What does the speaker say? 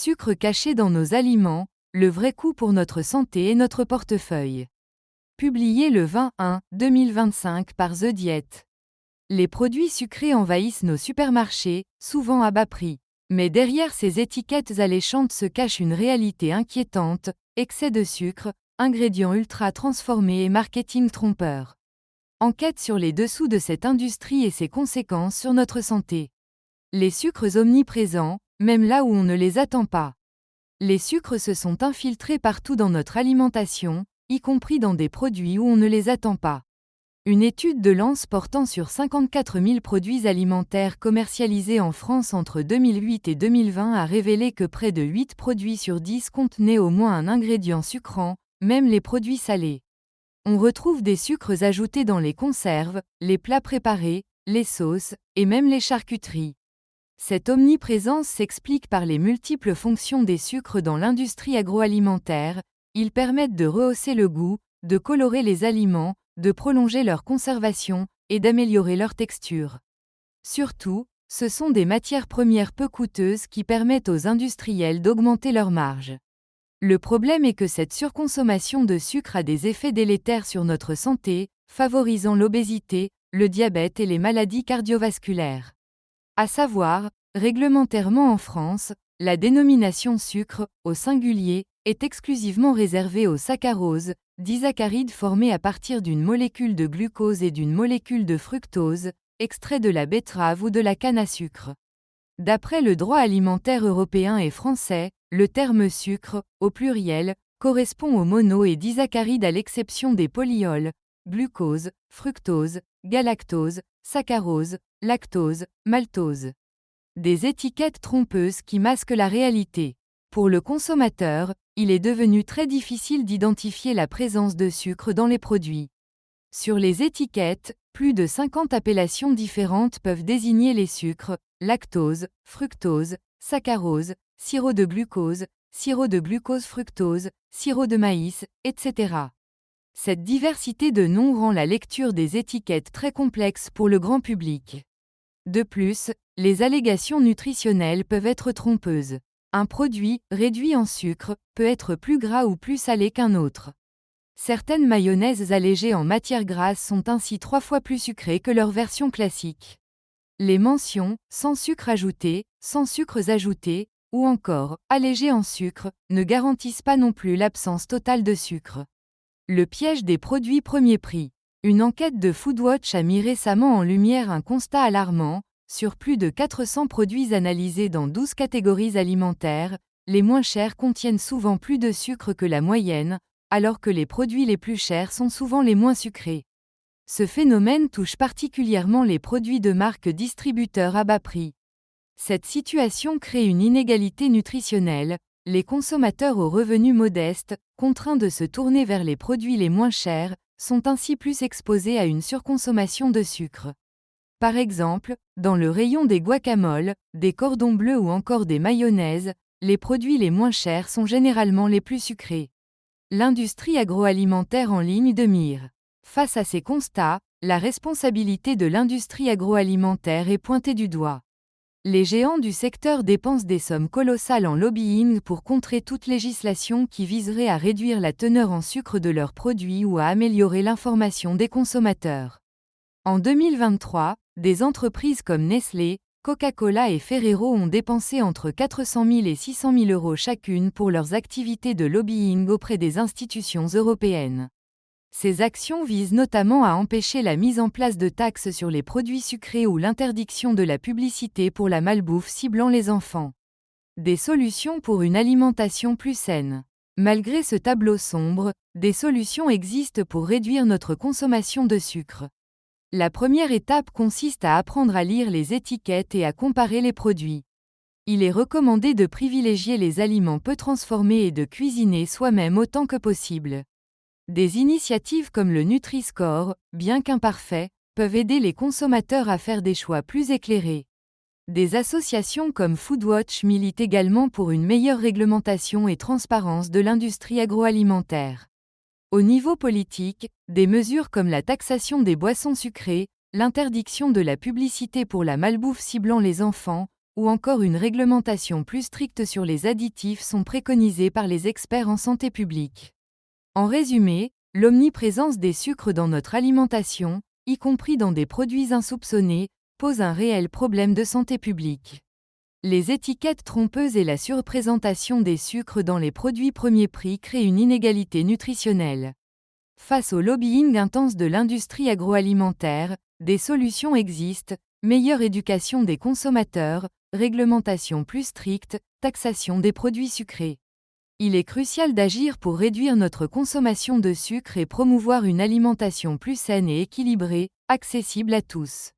Sucre caché dans nos aliments, le vrai coût pour notre santé et notre portefeuille. Publié le 20-1-2025 par The Diet. Les produits sucrés envahissent nos supermarchés, souvent à bas prix. Mais derrière ces étiquettes alléchantes se cache une réalité inquiétante, excès de sucre, ingrédients ultra transformés et marketing trompeur. Enquête sur les dessous de cette industrie et ses conséquences sur notre santé. Les sucres omniprésents, même là où on ne les attend pas. Les sucres se sont infiltrés partout dans notre alimentation, y compris dans des produits où on ne les attend pas. Une étude de l'ANSE portant sur 54 000 produits alimentaires commercialisés en France entre 2008 et 2020 a révélé que près de 8 produits sur 10 contenaient au moins un ingrédient sucrant, même les produits salés. On retrouve des sucres ajoutés dans les conserves, les plats préparés, les sauces, et même les charcuteries. Cette omniprésence s'explique par les multiples fonctions des sucres dans l'industrie agroalimentaire. Ils permettent de rehausser le goût, de colorer les aliments, de prolonger leur conservation, et d'améliorer leur texture. Surtout, ce sont des matières premières peu coûteuses qui permettent aux industriels d'augmenter leurs marges. Le problème est que cette surconsommation de sucre a des effets délétères sur notre santé, favorisant l'obésité, le diabète et les maladies cardiovasculaires. À savoir, réglementairement en France, la dénomination sucre, au singulier, est exclusivement réservée au saccharose, disaccharides formés à partir d'une molécule de glucose et d'une molécule de fructose, extrait de la betterave ou de la canne à sucre. D'après le droit alimentaire européen et français, le terme sucre, au pluriel, correspond aux mono- et disaccharides à l'exception des polyols, glucose, fructose, galactose, saccharose, lactose, maltose. Des étiquettes trompeuses qui masquent la réalité. Pour le consommateur, il est devenu très difficile d'identifier la présence de sucre dans les produits. Sur les étiquettes, plus de 50 appellations différentes peuvent désigner les sucres, lactose, fructose, saccharose, sirop de glucose-fructose, sirop de maïs, etc. Cette diversité de noms rend la lecture des étiquettes très complexe pour le grand public. De plus, les allégations nutritionnelles peuvent être trompeuses. Un produit, réduit en sucre, peut être plus gras ou plus salé qu'un autre. Certaines mayonnaises allégées en matière grasse sont ainsi 3 fois plus sucrées que leur version classique. Les mentions « sans sucre ajouté »,« sans sucres ajoutés » ou encore « allégées en sucre » ne garantissent pas non plus l'absence totale de sucre. Le piège des produits premier prix. Une enquête de Foodwatch a mis récemment en lumière un constat alarmant. Sur plus de 400 produits analysés dans 12 catégories alimentaires, les moins chers contiennent souvent plus de sucre que la moyenne, alors que les produits les plus chers sont souvent les moins sucrés. Ce phénomène touche particulièrement les produits de marques distributeurs à bas prix. Cette situation crée une inégalité nutritionnelle. Les consommateurs aux revenus modestes, contraints de se tourner vers les produits les moins chers, sont ainsi plus exposés à une surconsommation de sucre. Par exemple, dans le rayon des guacamoles, des cordons bleus ou encore des mayonnaises, les produits les moins chers sont généralement les plus sucrés. L'industrie agroalimentaire en ligne de mire. Face à ces constats, la responsabilité de l'industrie agroalimentaire est pointée du doigt. Les géants du secteur dépensent des sommes colossales en lobbying pour contrer toute législation qui viserait à réduire la teneur en sucre de leurs produits ou à améliorer l'information des consommateurs. En 2023, des entreprises comme Nestlé, Coca-Cola et Ferrero ont dépensé entre 400 000 et 600 000 euros chacune pour leurs activités de lobbying auprès des institutions européennes. Ces actions visent notamment à empêcher la mise en place de taxes sur les produits sucrés ou l'interdiction de la publicité pour la malbouffe ciblant les enfants. Des solutions pour une alimentation plus saine. Malgré ce tableau sombre, des solutions existent pour réduire notre consommation de sucre. La première étape consiste à apprendre à lire les étiquettes et à comparer les produits. Il est recommandé de privilégier les aliments peu transformés et de cuisiner soi-même autant que possible. Des initiatives comme le Nutri-Score, bien qu'imparfait, peuvent aider les consommateurs à faire des choix plus éclairés. Des associations comme Foodwatch militent également pour une meilleure réglementation et transparence de l'industrie agroalimentaire. Au niveau politique, des mesures comme la taxation des boissons sucrées, l'interdiction de la publicité pour la malbouffe ciblant les enfants, ou encore une réglementation plus stricte sur les additifs sont préconisés par les experts en santé publique. En résumé, l'omniprésence des sucres dans notre alimentation, y compris dans des produits insoupçonnés, pose un réel problème de santé publique. Les étiquettes trompeuses et la surprésentation des sucres dans les produits premier prix créent une inégalité nutritionnelle. Face au lobbying intense de l'industrie agroalimentaire, des solutions existent: meilleure éducation des consommateurs, réglementation plus stricte, taxation des produits sucrés. Il est crucial d'agir pour réduire notre consommation de sucre et promouvoir une alimentation plus saine et équilibrée, accessible à tous.